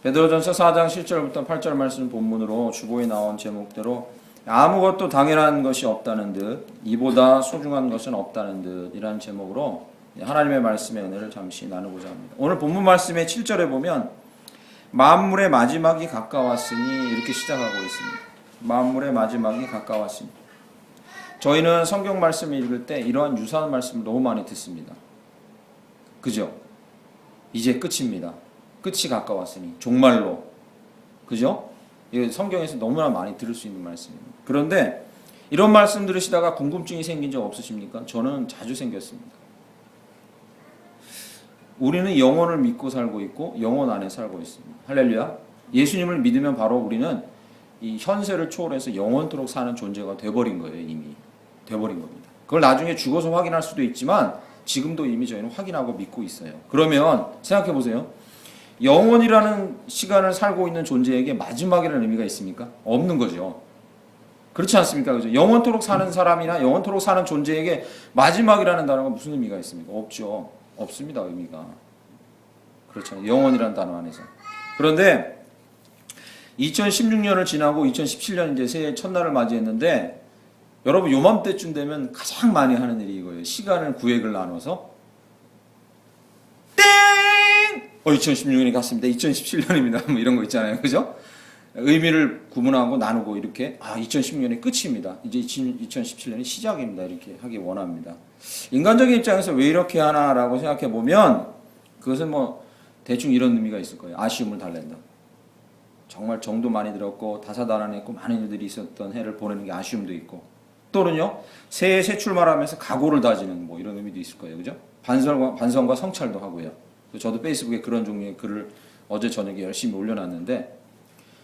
베드로전서 4장 7절부터 8절 말씀 본문으로 주보에 나온 제목대로 아무것도 당연한 것이 없다는 듯 이보다 소중한 것은 없다는 듯 이라는 제목으로 하나님의 말씀의 은혜를 잠시 나누고자 합니다. 오늘 본문 말씀의 7절에 보면 만물의 마지막이 가까웠으니 이렇게 시작하고 있습니다. 만물의 마지막이 가까웠으니. 저희는 성경 말씀을 읽을 때 이러한 유사한 말씀을 너무 많이 듣습니다. 그죠? 이제 끝입니다. 끝이 가까웠으니 종말로. 그죠? 이거 성경에서 너무나 많이 들을 수 있는 말씀입니다. 그런데 이런 말씀 들으시다가 궁금증이 생긴 적 없으십니까? 저는 자주 생겼습니다. 우리는 영혼을 믿고 살고 있고 영혼 안에 살고 있습니다. 할렐루야. 예수님을 믿으면 바로 우리는 이 현세를 초월해서 영원토록 사는 존재가 돼버린 거예요. 이미 돼버린 겁니다. 그걸 나중에 죽어서 확인할 수도 있지만 지금도 이미 저희는 확인하고 믿고 있어요. 그러면 생각해 보세요. 영원이라는 시간을 살고 있는 존재에게 마지막이라는 의미가 있습니까? 없는 거죠. 그렇지 않습니까? 그죠? 영원토록 사는 사람이나 영원토록 사는 존재에게 마지막이라는 단어가 무슨 의미가 있습니까? 없죠. 없습니다. 의미가. 그렇죠. 영원이라는 단어 안에서. 그런데 2016년을 지나고 2017년 이제 새해 첫날을 맞이했는데 여러분 요맘때쯤 되면 가장 많이 하는 일이 이거예요. 시간을 구획을 나눠서 2016년이 갔습니다. 2017년입니다. 뭐 이런 거 있잖아요. 그죠? 의미를 구분하고 나누고 이렇게 2016년이 끝입니다. 이제 2017년이 시작입니다. 이렇게 하기 원합니다. 인간적인 입장에서 왜 이렇게 하나라고 생각해 보면 그것은 뭐 대충 이런 의미가 있을 거예요. 아쉬움을 달랜다. 정말 정도 많이 들었고 다사다난했고 많은 일들이 있었던 해를 보내는 게 아쉬움도 있고 또는요 새해 새 출발하면서 각오를 다지는 뭐 이런 의미도 있을 거예요. 그죠? 반성과 성찰도 하고요. 저도 페이스북에 그런 종류의 글을 어제 저녁에 열심히 올려놨는데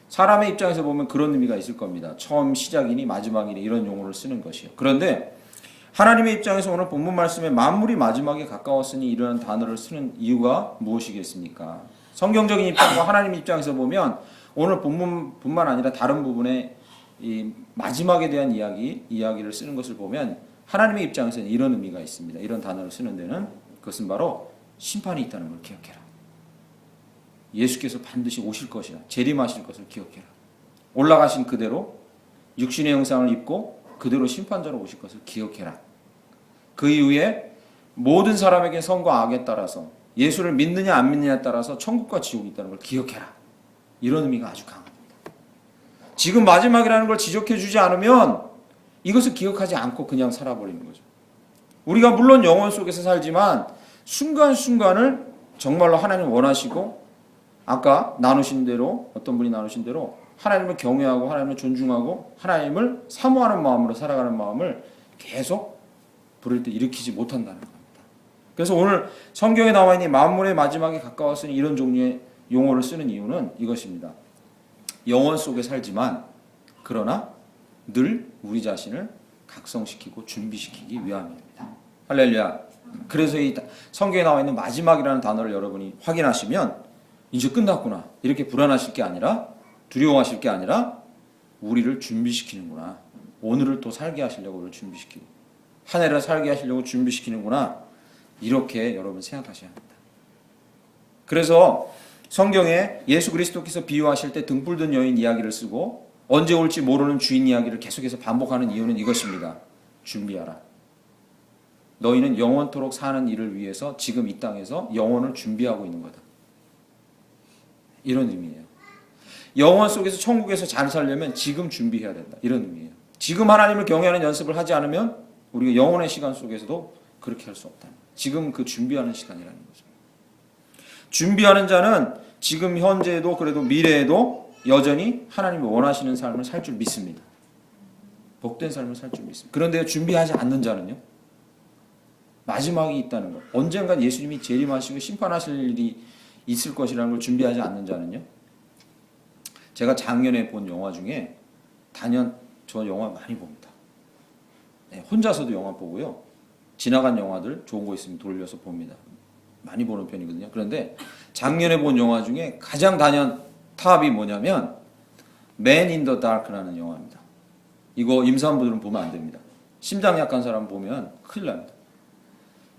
사람의 입장에서 보면 그런 의미가 있을 겁니다. 처음 시작이니 마지막이니 이런 용어를 쓰는 것이요. 그런데 하나님의 입장에서 오늘 본문 말씀에 만물이 마지막에 가까웠으니 이러한 단어를 쓰는 이유가 무엇이겠습니까? 성경적인 입장과 하나님의 입장에서 보면 오늘 본문뿐만 아니라 다른 부분에 이 마지막에 대한 이야기를 쓰는 것을 보면 하나님의 입장에서는 이런 의미가 있습니다. 이런 단어를 쓰는 데는 그것은 바로 심판이 있다는 걸 기억해라. 예수께서 반드시 오실 것이야. 재림하실 것을 기억해라. 올라가신 그대로 육신의 형상을 입고 그대로 심판자로 오실 것을 기억해라. 그 이후에 모든 사람에게 선과 악에 따라서 예수를 믿느냐 안 믿느냐에 따라서 천국과 지옥이 있다는 걸 기억해라. 이런 의미가 아주 강합니다. 지금 마지막이라는 걸 지적해 주지 않으면 이것을 기억하지 않고 그냥 살아버리는 거죠. 우리가 물론 영혼 속에서 살지만 순간순간을 정말로 하나님 원하시고 아까 나누신 대로 어떤 분이 나누신 대로 하나님을 경외하고 하나님을 존중하고 하나님을 사모하는 마음으로 살아가는 마음을 계속 부를 때 일으키지 못한다는 겁니다. 그래서 오늘 성경에 나와 있는 만물의 마지막에 가까웠으니 이런 종류의 용어를 쓰는 이유는 이것입니다. 영혼 속에 살지만 그러나 늘 우리 자신을 각성시키고 준비시키기 위함입니다. 할렐루야. 그래서 이 성경에 나와 있는 마지막이라는 단어를 여러분이 확인하시면 이제 끝났구나 이렇게 불안하실 게 아니라 두려워하실 게 아니라 우리를 준비시키는구나. 오늘을 또 살게 하시려고 우리를 준비시키고 한 해를 살게 하시려고 준비시키는구나. 이렇게 여러분 생각하셔야 합니다. 그래서 성경에 예수 그리스도께서 비유하실 때 등불 든 여인 이야기를 쓰고 언제 올지 모르는 주인 이야기를 계속해서 반복하는 이유는 이것입니다. 준비하라. 너희는 영원토록 사는 일을 위해서 지금 이 땅에서 영혼을 준비하고 있는 거다. 이런 의미예요. 영혼 속에서 천국에서 잘 살려면 지금 준비해야 된다. 이런 의미예요. 지금 하나님을 경외하는 연습을 하지 않으면 우리가 영혼의 시간 속에서도 그렇게 할 수 없다. 지금 그 준비하는 시간이라는 거죠. 준비하는 자는 지금 현재에도 그래도 미래에도 여전히 하나님이 원하시는 삶을 살 줄 믿습니다. 복된 삶을 살 줄 믿습니다. 그런데 준비하지 않는 자는요. 마지막이 있다는 것. 언젠가 예수님이 재림하시고 심판하실 일이 있을 것이라는 걸 준비하지 않는 자는요. 제가 작년에 본 영화 중에 단연 저 영화 많이 봅니다. 네, 혼자서도 영화 보고요. 지나간 영화들 좋은 거 있으면 돌려서 봅니다. 많이 보는 편이거든요. 그런데 작년에 본 영화 중에 가장 단연 탑이 뭐냐면 Man in the Dark라는 영화입니다. 이거 임산부들은 보면 안 됩니다. 심장 약한 사람 보면 큰일 납니다.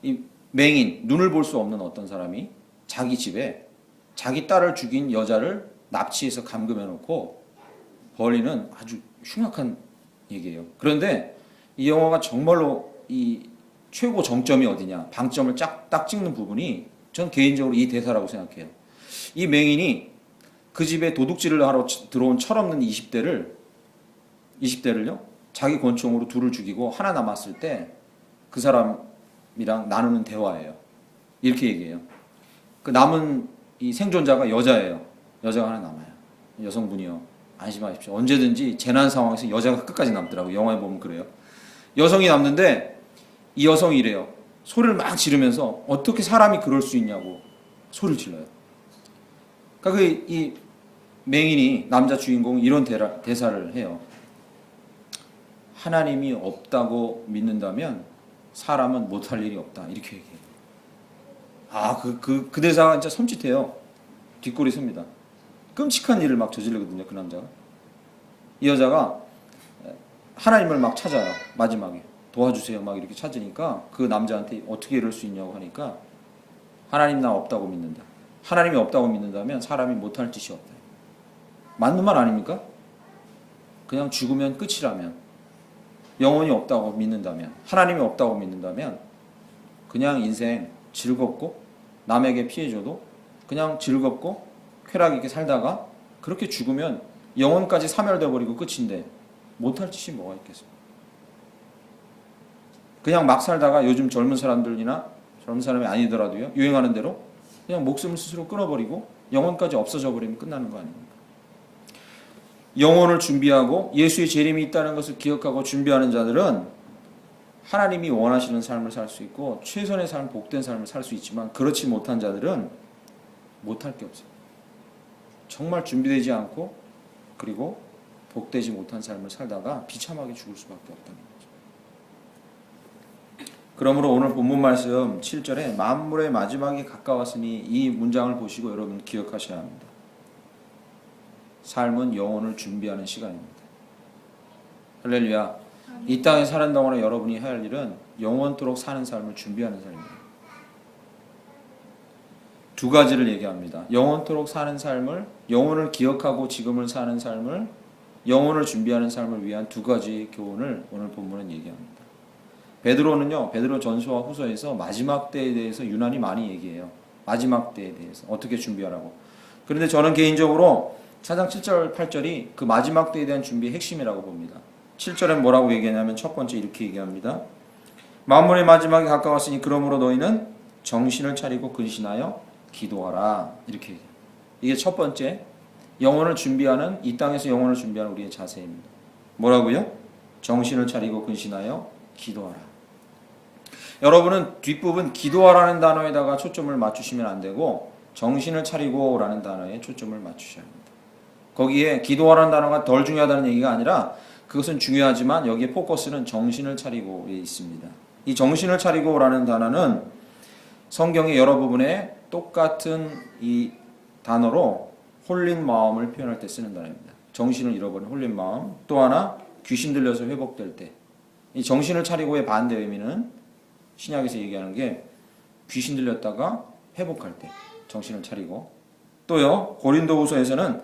이 맹인, 눈을 볼 수 없는 어떤 사람이 자기 집에 자기 딸을 죽인 여자를 납치해서 감금해 놓고 벌이는 아주 흉악한 얘기예요. 그런데 이 영화가 정말로 이 최고 정점이 어디냐, 방점을 딱 찍는 부분이 전 개인적으로 이 대사라고 생각해요. 이 맹인이 그 집에 도둑질을 하러 들어온 철없는 20대를요 자기 권총으로 둘을 죽이고 하나 남았을 때 그 사람이랑 나누는 대화예요. 이렇게 얘기해요. 그 남은 이 생존자가 여자예요. 여자가 하나 남아요. 여성분이요. 안심하십시오. 언제든지 재난 상황에서 여자가 끝까지 남더라고요. 영화에 보면 그래요. 여성이 남는데 이 여성이 이래요. 소리를 막 지르면서 어떻게 사람이 그럴 수 있냐고 소리를 질러요. 그러니까 이 맹인이 남자 주인공이 이런 대사를 해요. 하나님이 없다고 믿는다면 사람은 못할 일이 없다. 이렇게 얘기해요. 그 대사가 진짜 섬찟해요. 뒷골이 섭니다. 끔찍한 일을 막 저지르거든요, 그 남자가. 이 여자가 하나님을 막 찾아요, 마지막에. 도와주세요, 막 이렇게 찾으니까 그 남자한테 어떻게 이럴 수 있냐고 하니까 하나님 나 없다고 믿는다. 하나님이 없다고 믿는다면 사람이 못할 짓이 없다. 맞는 말 아닙니까? 그냥 죽으면 끝이라면, 영혼이 없다고 믿는다면, 하나님이 없다고 믿는다면 그냥 인생 즐겁고 남에게 피해줘도 그냥 즐겁고 쾌락 있게 살다가 그렇게 죽으면 영혼까지 사멸돼 버리고 끝인데 못할 짓이 뭐가 있겠어요? 그냥 막 살다가 요즘 젊은 사람들이나 젊은 사람이 아니더라도요, 유행하는 대로 그냥 목숨을 스스로 끊어버리고 영혼까지 없어져 버리면 끝나는 거 아닙니까? 영혼을 준비하고 예수의 재림이 있다는 것을 기억하고 준비하는 자들은 하나님이 원하시는 삶을 살 수 있고 최선의 삶, 복된 삶을 살 수 있지만 그렇지 못한 자들은 못할 게 없어요. 정말 준비되지 않고 그리고 복되지 못한 삶을 살다가 비참하게 죽을 수밖에 없다는 거죠. 그러므로 오늘 본문 말씀 7절에 만물의 마지막이 가까웠으니 이 문장을 보시고 여러분 기억하셔야 합니다. 삶은 영혼을 준비하는 시간입니다. 할렐루야. 이 땅에 사는 동안에 여러분이 해야 할 일은 영원토록 사는 삶을 준비하는 삶입니다. 두 가지를 얘기합니다. 영원토록 사는 삶을, 영혼을 기억하고 지금을 사는 삶을, 영혼을 준비하는 삶을 위한 두 가지 교훈을 오늘 본문은 얘기합니다. 베드로는요, 베드로 전서와 후서에서 마지막 때에 대해서 유난히 많이 얘기해요. 마지막 때에 대해서 어떻게 준비하라고. 그런데 저는 개인적으로 4장 7절 8절이 그 마지막 때에 대한 준비의 핵심이라고 봅니다. 7절엔 뭐라고 얘기하냐면 첫 번째 이렇게 얘기합니다. 만물의 마지막이 가까웠으니 그러므로 너희는 정신을 차리고 근신하여 기도하라. 이렇게 얘기해요. 이게 첫 번째 영혼을 준비하는, 이 땅에서 영혼을 준비하는 우리의 자세입니다. 뭐라고요? 정신을 차리고 근신하여 기도하라. 여러분은 뒷부분 기도하라는 단어에다가 초점을 맞추시면 안 되고 정신을 차리고 라는 단어에 초점을 맞추셔야 합니다. 거기에 기도하라는 단어가 덜 중요하다는 얘기가 아니라 그것은 중요하지만 여기에 포커스는 정신을 차리고에 있습니다. 이 정신을 차리고라는 단어는 성경의 여러 부분에 똑같은 이 단어로 홀린 마음을 표현할 때 쓰는 단어입니다. 정신을 잃어버린 홀린 마음. 또 하나 귀신 들려서 회복될 때. 이 정신을 차리고의 반대 의미는 신약에서 얘기하는 게 귀신 들렸다가 회복할 때 정신을 차리고, 또요 고린도후서에서는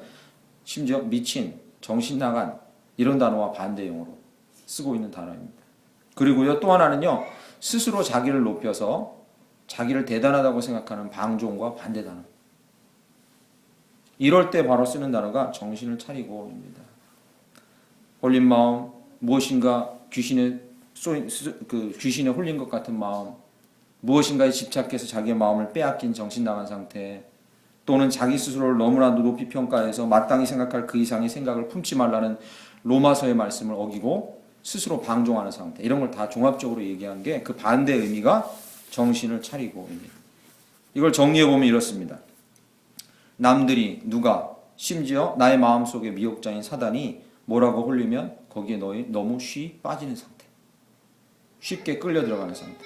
심지어 미친, 정신 나간 이런 단어와 반대용으로 쓰고 있는 단어입니다. 그리고요 또 하나는요 스스로 자기를 높여서 자기를 대단하다고 생각하는 방종과 반대 단어. 이럴 때 바로 쓰는 단어가 정신을 차리고입니다. 홀린 마음, 무엇인가 귀신에 홀린 것 같은 마음, 무엇인가에 집착해서 자기의 마음을 빼앗긴 정신 나간 상태, 또는 자기 스스로를 너무나 높이 평가해서 마땅히 생각할 그 이상의 생각을 품지 말라는 로마서의 말씀을 어기고 스스로 방종하는 상태, 이런 걸 다 종합적으로 얘기한 게 그 반대 의미가 정신을 차리고입니다. 이걸 정리해보면 이렇습니다. 남들이, 누가, 심지어 나의 마음속의 미혹자인 사단이 뭐라고 홀리면 거기에 너무 빠지는 상태, 쉽게 끌려 들어가는 상태.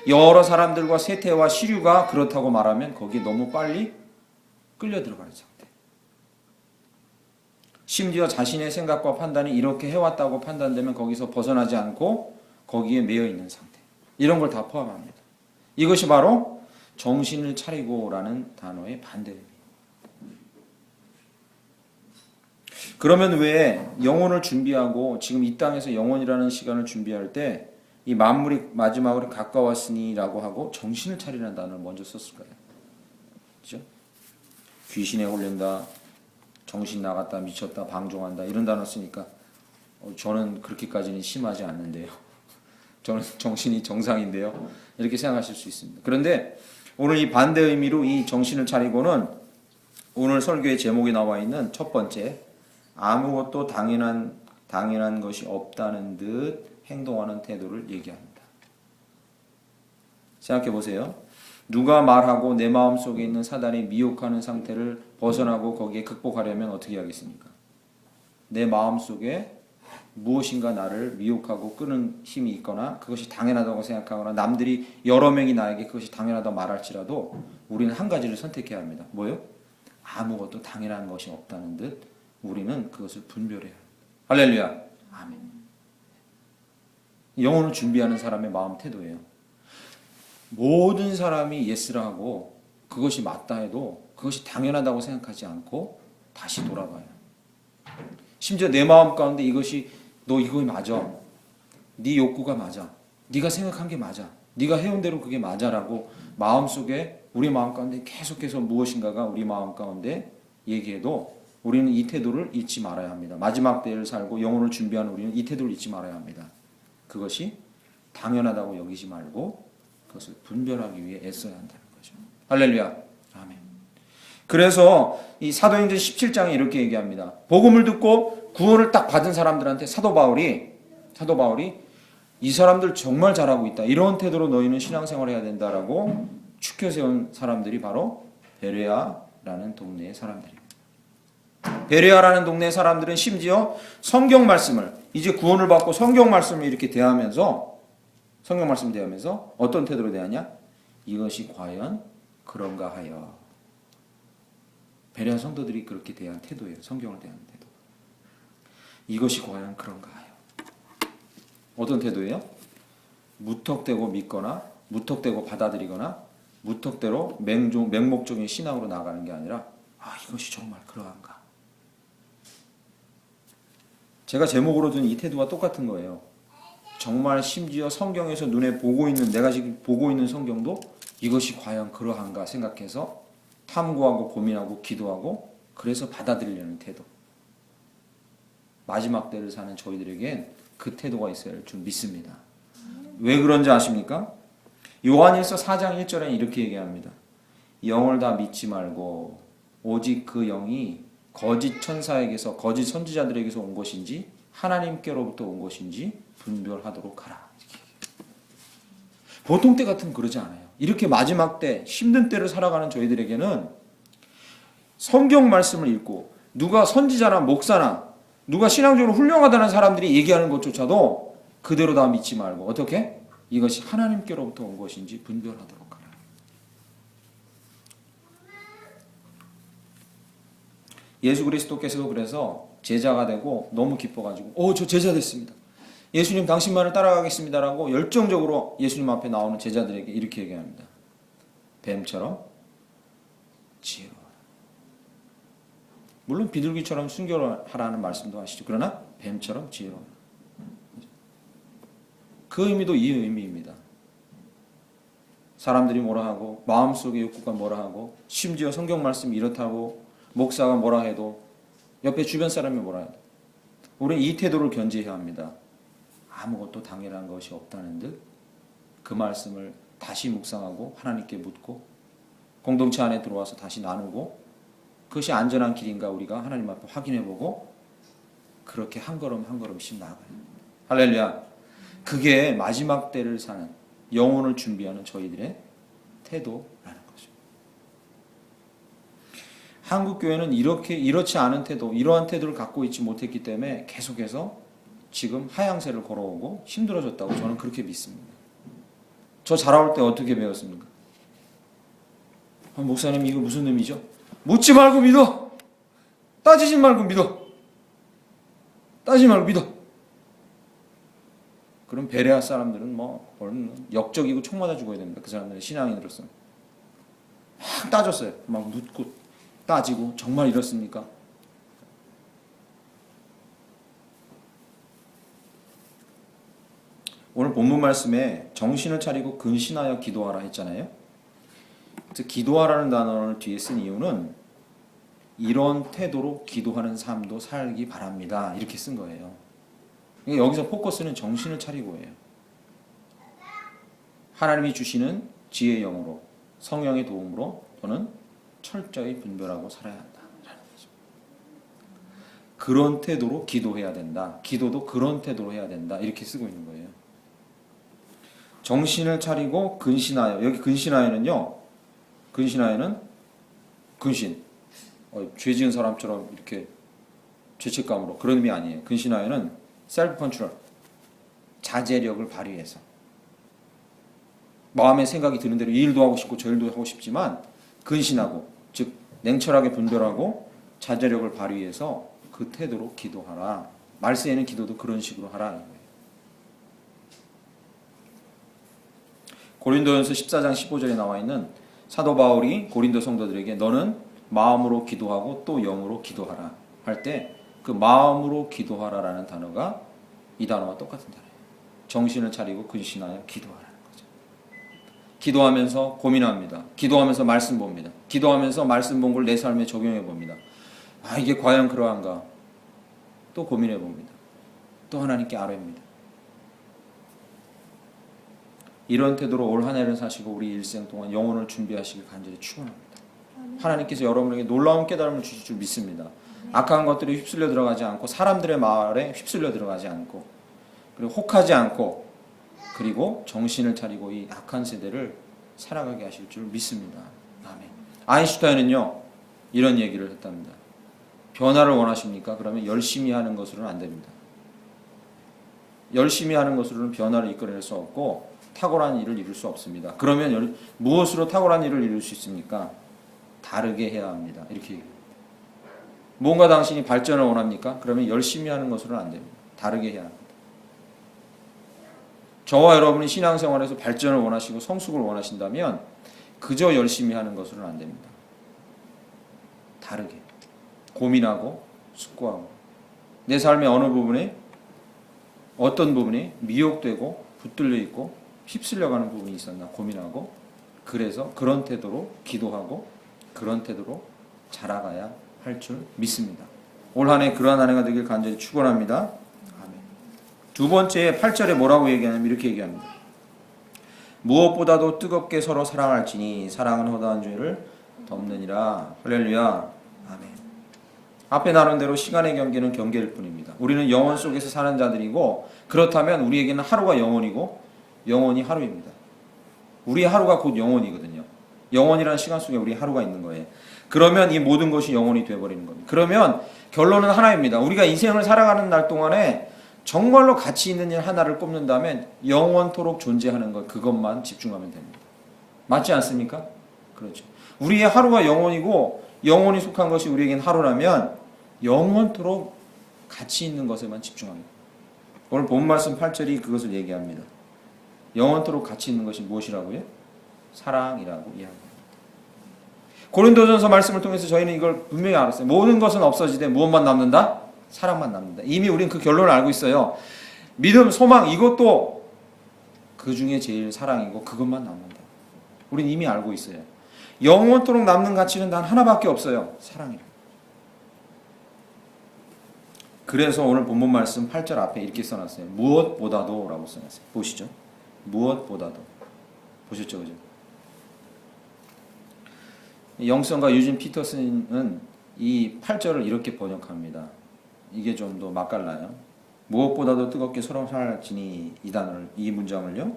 여러 사람들과 세태와 시류가 그렇다고 말하면 거기에 너무 빨리 끌려 들어가는 상태. 심지어 자신의 생각과 판단이 이렇게 해왔다고 판단되면 거기서 벗어나지 않고 거기에 매여 있는 상태. 이런 걸 다 포함합니다. 이것이 바로 정신을 차리고라는 단어의 반대입니다. 그러면 왜 영혼을 준비하고 지금 이 땅에서 영혼이라는 시간을 준비할 때 이 만물이 마지막으로 가까웠으니라고 하고 정신을 차리라는 단어를 먼저 썼을까요? 그죠? 귀신에 홀린다, 정신 나갔다, 미쳤다, 방종한다 이런 단어 쓰니까 저는 그렇게까지는 심하지 않는데요. 저는 정신이 정상인데요. 이렇게 생각하실 수 있습니다. 그런데 오늘 이 반대 의미로 이 정신을 차리고는 오늘 설교의 제목에 나와 있는 첫 번째 아무것도 당연한 것이 없다는 듯 행동하는 태도를 얘기합니다. 생각해 보세요. 누가 말하고 내 마음속에 있는 사단이 미혹하는 상태를 벗어나고 거기에 극복하려면 어떻게 하겠습니까? 내 마음속에 무엇인가 나를 미혹하고 끄는 힘이 있거나 그것이 당연하다고 생각하거나 남들이 여러 명이 나에게 그것이 당연하다고 말할지라도 우리는 한 가지를 선택해야 합니다. 뭐요? 아무것도 당연한 것이 없다는 듯 우리는 그것을 분별해야 합니다. 할렐루야. 아멘. 영혼을 준비하는 사람의 마음 태도예요. 모든 사람이 예스라 하고 그것이 맞다 해도 그것이 당연하다고 생각하지 않고 다시 돌아봐요. 심지어 내 마음 가운데 이것이 너 이거 맞아. 네 욕구가 맞아. 네가 생각한 게 맞아. 네가 해온 대로 그게 맞아라고 마음속에 우리 마음 가운데 계속해서 무엇인가가 우리 마음 가운데 얘기해도 우리는 이 태도를 잊지 말아야 합니다. 마지막 때를 살고 영혼을 준비하는 우리는 이 태도를 잊지 말아야 합니다. 그것이 당연하다고 여기지 말고 그것을 분별하기 위해 애써야 한다는 거죠. 할렐루야. 아멘. 그래서 이 사도행전 17장에 이렇게 얘기합니다. 복음을 듣고 구원을 딱 받은 사람들한테 사도 바울이 이 사람들 정말 잘하고 있다. 이런 태도로 너희는 신앙생활을 해야 된다라고 추켜 세운 사람들이 바로 베레아라는 동네의 사람들입니다. 베레아라는 동네 사람들은 심지어 성경 말씀을 이제 구원을 받고 성경 말씀을 이렇게 대하면서 어떤 태도로 대하냐? 이것이 과연 그런가 하여. 베레아 성도들이 그렇게 대한 태도예요. 성경을 대하는 태도. 이것이 과연 그런가 하여. 어떤 태도예요? 무턱대고 믿거나 무턱대고 받아들이거나 무턱대로 맹목적인 신앙으로 나가는 게 아니라 이것이 정말 그러한가. 제가 제목으로 둔 이 태도와 똑같은 거예요. 정말 심지어 성경에서 눈에 보고 있는 내가 지금 보고 있는 성경도 이것이 과연 그러한가 생각해서 탐구하고 고민하고 기도하고 그래서 받아들이려는 태도. 마지막 때를 사는 저희들에겐 그 태도가 있어야 할 줄 믿습니다. 왜 그런지 아십니까? 요한일서 4장 1절에 이렇게 얘기합니다. 영을 다 믿지 말고 오직 그 영이 거짓 천사에게서 거짓 선지자들에게서 온 것인지 하나님께로부터 온 것인지 분별하도록 하라. 보통 때 같으면 그러지 않아요. 이렇게 마지막 때 힘든 때를 살아가는 저희들에게는 성경 말씀을 읽고 누가 선지자나 목사나 누가 신앙적으로 훌륭하다는 사람들이 얘기하는 것조차도 그대로 다 믿지 말고 어떻게? 이것이 하나님께로부터 온 것인지 분별하도록 하라. 예수 그리스도께서도 그래서 제자가 되고 너무 기뻐가지고 저 제자 됐습니다. 예수님 당신만을 따라가겠습니다라고 열정적으로 예수님 앞에 나오는 제자들에게 이렇게 얘기합니다. 뱀처럼 지혜로워라. 물론 비둘기처럼 순결하라는 말씀도 하시죠. 그러나 뱀처럼 지혜로워라. 그 의미도 이 의미입니다. 사람들이 뭐라 하고 마음속의 욕구가 뭐라 하고 심지어 성경 말씀이 이렇다고 목사가 뭐라 해도 옆에 주변 사람이 뭐라 해도 우리는 이 태도를 견지해야 합니다. 아무것도 당연한 것이 없다는 듯 그 말씀을 다시 묵상하고 하나님께 묻고 공동체 안에 들어와서 다시 나누고 그것이 안전한 길인가 우리가 하나님 앞에 확인해보고 그렇게 한 걸음 한 걸음씩 나아가요. 할렐루야. 그게 마지막 때를 사는 영혼을 준비하는 저희들의 태도라는 거죠. 한국교회는 이렇지 않은 태도, 이러한 태도를 갖고 있지 못했기 때문에 계속해서 지금 하향세를 걸어오고 힘들어졌다고 저는 그렇게 믿습니다. 저 자라올 때 어떻게 배웠습니까? 목사님 이거 무슨 의미죠? 묻지 말고 믿어. 따지지 말고 믿어. 따지지 말고 믿어. 그럼 베레아 사람들은 역적이고 총 맞아 죽어야 됩니다. 그 사람들은 신앙인으로서 막 따졌어요. 막 묻고 따지고 정말 이렇습니까? 오늘 본문 말씀에 정신을 차리고 근신하여 기도하라 했잖아요. 그래서 기도하라는 단어를 뒤에 쓴 이유는 이런 태도로 기도하는 삶도 살기 바랍니다. 이렇게 쓴 거예요. 그러니까 여기서 포커스는 정신을 차리고예요. 하나님이 주시는 지혜의 영으로 성령의 도움으로 너는 철저히 분별하고 살아야 한다. 그런 태도로 기도해야 된다. 기도도 그런 태도로 해야 된다. 이렇게 쓰고 있는 거예요. 정신을 차리고 근신하여. 여기 근신하여는요. 근신하여는 근신. 죄 지은 사람처럼 이렇게 죄책감으로 그런 의미 아니에요. 근신하여는 셀프 컨트롤. 자제력을 발휘해서. 마음에 생각이 드는 대로 이 일도 하고 싶고 저 일도 하고 싶지만 근신하고 즉 냉철하게 분별하고 자제력을 발휘해서 그 태도로 기도하라. 말세에는 기도도 그런 식으로 하라. 고린도전서 14장 15절에 나와 있는 사도 바울이 고린도 성도들에게 너는 마음으로 기도하고 또 영으로 기도하라 할 때 그 마음으로 기도하라라는 단어가 이 단어와 똑같은 단어예요. 정신을 차리고 근신하여 기도하라는 거죠. 기도하면서 고민합니다. 기도하면서 말씀 봅니다. 기도하면서 말씀 본 걸 내 삶에 적용해 봅니다. 아, 이게 과연 그러한가? 또 고민해 봅니다. 또 하나님께 아뢰입니다. 이런 태도로 올 한 해를 사시고 우리 일생 동안 영혼을 준비하시길 간절히 축원합니다. 하나님께서 여러분에게 놀라운 깨달음을 주실 줄 믿습니다. 악한 것들이 휩쓸려 들어가지 않고 사람들의 말에 휩쓸려 들어가지 않고 그리고 혹하지 않고 그리고 정신을 차리고 이 악한 세대를 살아가게 하실 줄 믿습니다. 아멘. 아인슈타인은요 이런 얘기를 했답니다. 변화를 원하십니까? 그러면 열심히 하는 것으로는 안 됩니다. 열심히 하는 것으로는 변화를 이끌어낼 수 없고 탁월한 일을 이룰 수 없습니다. 그러면 무엇으로 탁월한 일을 이룰 수 있습니까? 다르게 해야 합니다. 이렇게 얘기해요. 뭔가 당신이 발전을 원합니까? 그러면 열심히 하는 것으로는 안 됩니다. 다르게 해야 합니다. 저와 여러분이 신앙생활에서 발전을 원하시고 성숙을 원하신다면 그저 열심히 하는 것으로는 안 됩니다. 다르게 고민하고 숙고하고 내 삶의 어느 부분에 어떤 부분이 미혹되고 붙들려 있고 휩쓸려가는 부분이 있었나 고민하고 그래서 그런 태도로 기도하고 그런 태도로 자라가야 할 줄 믿습니다. 올 한 해 그러한 한 해가 되길 간절히 축원합니다. 아멘. 두 번째 8절에 뭐라고 얘기하냐면 이렇게 얘기합니다. 무엇보다도 뜨겁게 서로 사랑할지니 사랑은 허다한 죄를 덮느니라. 할렐루야. 아멘. 앞에 나눈 대로 시간의 경계는 경계일 뿐입니다. 우리는 영혼 속에서 사는 자들이고 그렇다면 우리에게는 하루가 영혼이고 영혼이 하루입니다. 우리의 하루가 곧 영혼이거든요. 영혼이라는 시간 속에 우리 하루가 있는 거예요. 그러면 이 모든 것이 영혼이 되어버리는 겁니다. 그러면 결론은 하나입니다. 우리가 인생을 살아가는 날 동안에 정말로 가치 있는 일 하나를 꼽는다면 영원토록 존재하는 것 그것만 집중하면 됩니다. 맞지 않습니까? 그렇죠. 우리의 하루가 영혼이고 영혼이 속한 것이 우리에겐 하루라면 영원토록 가치 있는 것에만 집중합니다. 오늘 본 말씀 8절이 그것을 얘기합니다. 영원토록 가치 있는 것이 무엇이라고요? 사랑이라고 이야기합니다. 고린도전서 말씀을 통해서 저희는 이걸 분명히 알았어요. 모든 것은 없어지되 무엇만 남는다? 사랑만 남는다. 이미 우리는 그 결론을 알고 있어요. 믿음, 소망 이것도 그 중에 제일 사랑이고 그것만 남는다. 우리는 이미 알고 있어요. 영원토록 남는 가치는 단 하나밖에 없어요. 사랑이라. 그래서 오늘 본문 말씀 8절 앞에 이렇게 써놨어요. 무엇보다도 라고 써놨어요. 보시죠. 무엇보다도. 보셨죠? 그죠? 영성과 유진 피터슨은 이 8절을 이렇게 번역합니다. 이게 좀 더 맛깔나요. 무엇보다도 뜨겁게 서로 사랑할지니 이 문장을요.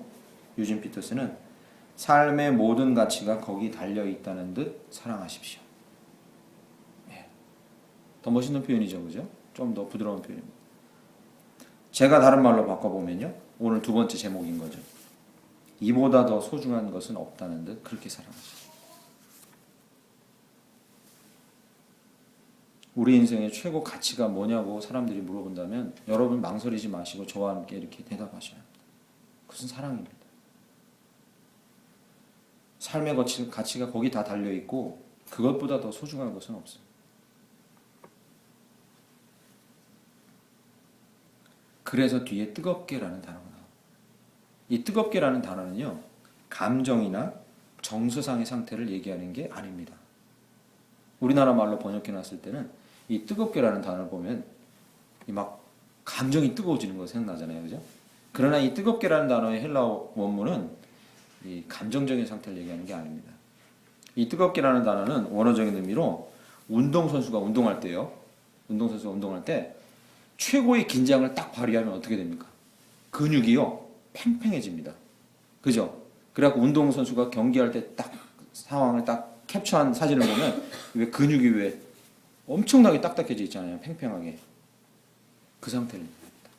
유진 피터슨은 삶의 모든 가치가 거기 달려 있다는 듯 사랑하십시오. 네. 더 멋있는 표현이죠, 그죠? 좀 더 부드러운 표현입니다. 제가 다른 말로 바꿔보면요, 오늘 두 번째 제목인 거죠. 이보다 더 소중한 것은 없다는 듯 그렇게 사랑하십시오. 우리 인생의 최고 가치가 뭐냐고 사람들이 물어본다면 여러분 망설이지 마시고 저와 함께 이렇게 대답하셔야 합니다. 그것은 사랑입니다. 삶의 가치가 거기 다 달려있고 그것보다 더 소중한 것은 없습니다. 그래서 뒤에 뜨겁게라는 단어가 나옵니다. 이 뜨겁게라는 단어는요, 감정이나 정서상의 상태를 얘기하는 게 아닙니다. 우리나라 말로 번역해 놨을 때는 이 뜨겁게라는 단어를 보면 막 감정이 뜨거워지는 거 생각나잖아요. 그죠? 그러나 이 뜨겁게라는 단어의 헬라어 원문은 이 감정적인 상태를 얘기하는 게 아닙니다. 이 뜨겁게라는 단어는 원어적인 의미로 운동선수가 운동할 때요. 운동선수가 운동할 때 최고의 긴장을 딱 발휘하면 어떻게 됩니까? 근육이요. 팽팽해집니다. 그죠? 그래갖고 운동선수가 경기할 때 딱 상황을 딱 캡처한 사진을 보면 왜 근육이 왜 엄청나게 딱딱해져 있잖아요. 팽팽하게. 그 상태를 얘기합니다.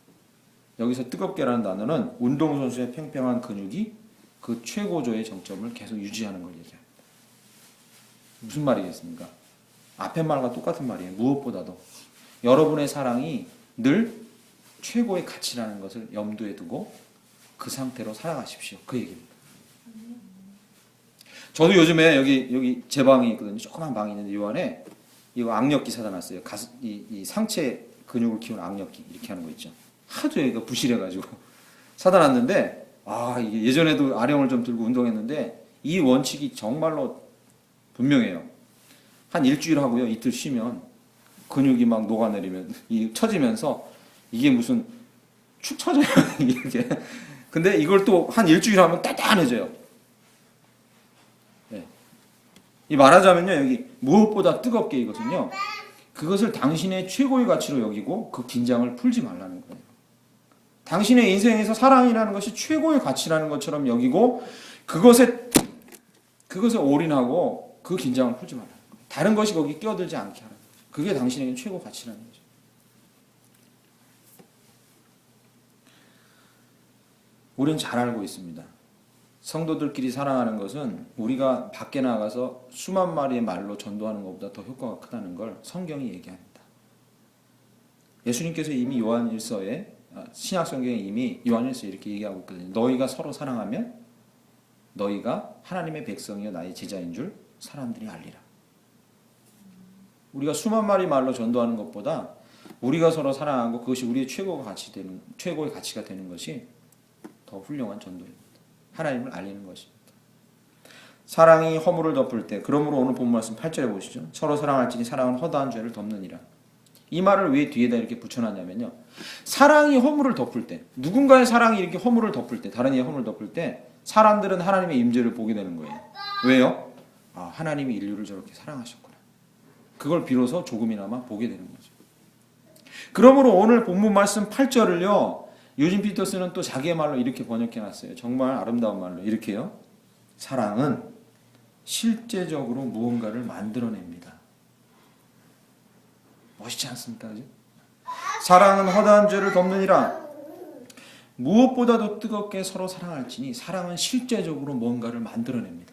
여기서 뜨겁게라는 단어는 운동선수의 팽팽한 근육이 그 최고조의 정점을 계속 유지하는 걸 얘기합니다. 무슨 말이겠습니까? 앞에 말과 똑같은 말이에요. 무엇보다도 여러분의 사랑이 늘 최고의 가치라는 것을 염두에 두고 그 상태로 살아가십시오. 그 얘기입니다. 저도 요즘에 여기 제 방이 있거든요. 조그만 방이 있는데 이 안에 이거 악력기 사다 놨어요. 이 상체 근육을 키우는 악력기 이렇게 하는 거 있죠. 하도 여기가 부실해가지고 사다 놨는데 이게 예전에도 아령을 좀 들고 운동했는데 이 원칙이 정말로 분명해요. 한 일주일 하고요. 이틀 쉬면 근육이 막 녹아내리면 처지면서 이게 무슨 축 처져요. 이게. 근데 이걸 또 한 일주일 하면 단단해져요. 네. 이 말하자면요. 여기 무엇보다 뜨겁게 이거든요. 그것을 당신의 최고의 가치로 여기고 그 긴장을 풀지 말라는 거예요. 당신의 인생에서 사랑이라는 것이 최고의 가치라는 것처럼 여기고 그것에 올인하고 그 긴장을 풀지 말라는 거예요. 다른 것이 거기 끼어들지 않게 하라는 거죠. 그게 당신에게 최고 가치라는 거죠. 우리는 잘 알고 있습니다. 성도들끼리 사랑하는 것은 우리가 밖에 나가서 수만 마리의 말로 전도하는 것보다 더 효과가 크다는 걸 성경이 얘기합니다. 예수님께서 이미 요한일서에 신약 성경에 이미 요한일서에 이렇게 얘기하고 있거든요. 너희가 서로 사랑하면 너희가 하나님의 백성이요 나의 제자인 줄 사람들이 알리라. 우리가 수만 마리 말로 전도하는 것보다 우리가 서로 사랑하고 그것이 우리의 최고의 가치가 되는 것이 더 훌륭한 전도입니다. 하나님을 알리는 것입니다. 사랑이 허물을 덮을 때, 그러므로 오늘 본 말씀 8절에 보시죠. 서로 사랑할지니 사랑은 허다한 죄를 덮느니라. 이 말을 왜 뒤에다 이렇게 붙여놨냐면요. 사랑이 허물을 덮을 때, 누군가의 사랑이 이렇게 허물을 덮을 때, 다른 이의 허물을 덮을 때 사람들은 하나님의 임재를 보게 되는 거예요. 왜요? 하나님이 인류를 저렇게 사랑하셨구나. 그걸 비로소 조금이나마 보게 되는 거죠. 그러므로 오늘 본문 말씀 8절을요. 유진 피터스는 또 자기의 말로 이렇게 번역해놨어요. 정말 아름다운 말로 이렇게요. 사랑은 실제적으로 무언가를 만들어냅니다. 멋있지 않습니까? 그죠? 사랑은 허다한 죄를 덮느니라. 무엇보다도 뜨겁게 서로 사랑할지니 사랑은 실제적으로 뭔가를 만들어냅니다.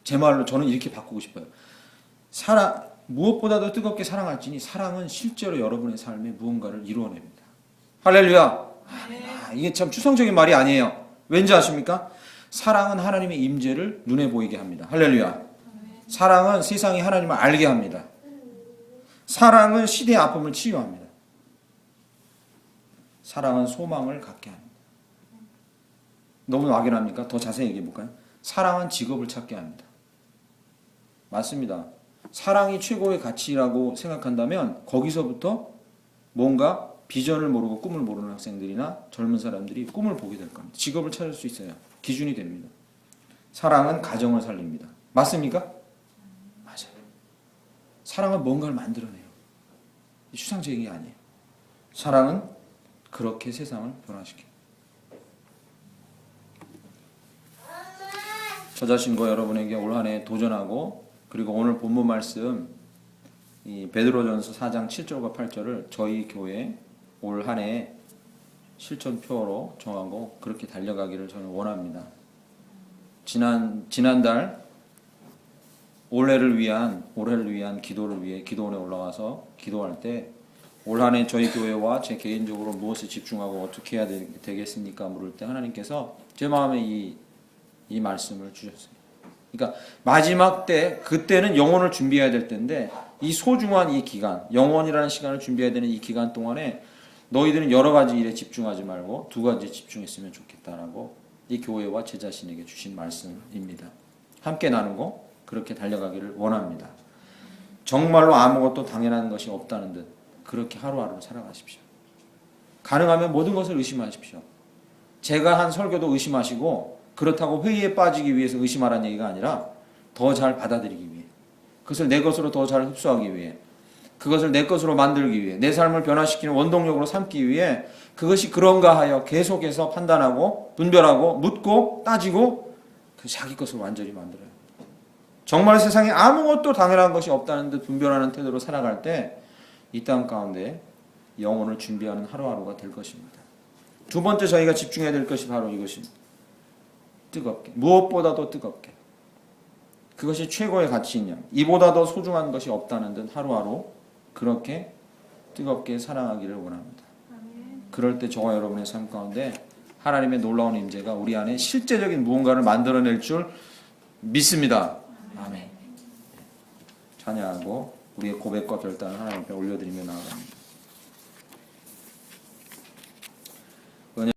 제 말로 저는 이렇게 바꾸고 싶어요. 무엇보다도 뜨겁게 사랑할지니 사랑은 실제로 여러분의 삶에 무언가를 이루어냅니다. 할렐루야. 이게 참 추상적인 말이 아니에요. 왠지 아십니까? 사랑은 하나님의 임재를 눈에 보이게 합니다. 할렐루야. 사랑은 세상이 하나님을 알게 합니다. 사랑은 시대의 아픔을 치유합니다. 사랑은 소망을 갖게 합니다. 너무 막연합니까? 더 자세히 얘기해 볼까요? 사랑은 직업을 찾게 합니다. 맞습니다. 사랑이 최고의 가치라고 생각한다면 거기서부터 뭔가 비전을 모르고 꿈을 모르는 학생들이나 젊은 사람들이 꿈을 보게 될 겁니다. 직업을 찾을 수 있어요. 기준이 됩니다. 사랑은 가정을 살립니다. 맞습니까? 맞아요. 사랑은 뭔가를 만들어내요. 추상적인 게 아니에요. 사랑은 그렇게 세상을 변화시켜요. 저 자신과 여러분에게 올 한 해 도전하고 그리고 오늘 본문 말씀 이 베드로전서 4장 7절과 8절을 저희 교회 올 한 해 실천표로 정하고 그렇게 달려가기를 저는 원합니다. 지난달 올해를 위한 기도를 위해 기도원에 올라가서 기도할 때 올 한 해 저희 교회와 제 개인적으로 무엇에 집중하고 어떻게 해야 되겠습니까? 물을 때 하나님께서 제 마음에 이 말씀을 주셨어요. 그러니까 마지막 때 그때는 영혼을 준비해야 될 때인데 이 소중한 이 기간, 영혼이라는 시간을 준비해야 되는 이 기간 동안에 너희들은 여러 가지 일에 집중하지 말고 두 가지에 집중했으면 좋겠다라고 이 교회와 제 자신에게 주신 말씀입니다. 함께 나누고 그렇게 달려가기를 원합니다. 정말로 아무것도 당연한 것이 없다는 듯 그렇게 하루하루 살아가십시오. 가능하면 모든 것을 의심하십시오. 제가 한 설교도 의심하시고 그렇다고 회의에 빠지기 위해서 의심하라는 얘기가 아니라 더 잘 받아들이기 위해, 그것을 내 것으로 더 잘 흡수하기 위해, 그것을 내 것으로 만들기 위해, 내 삶을 변화시키는 원동력으로 삼기 위해 그것이 그런가 하여 계속해서 판단하고 분별하고 묻고 따지고 그 자기 것을 완전히 만들어요. 정말 세상에 아무것도 당연한 것이 없다는 듯 분별하는 태도로 살아갈 때 이 땅 가운데 영혼을 준비하는 하루하루가 될 것입니다. 두 번째 저희가 집중해야 될 것이 바로 이것입니다. 뜨겁게, 무엇보다도 뜨겁게. 그것이 최고의 가치인 양, 이보다 더 소중한 것이 없다는 듯 하루하루 그렇게 뜨겁게 사랑하기를 원합니다. 그럴 때 저와 여러분의 삶 가운데 하나님의 놀라운 임재가 우리 안에 실제적인 무언가를 만들어낼 줄 믿습니다. 아멘. 찬양하고 우리의 고백과 결단을 하나님 앞에 올려드리며 나아갑니다.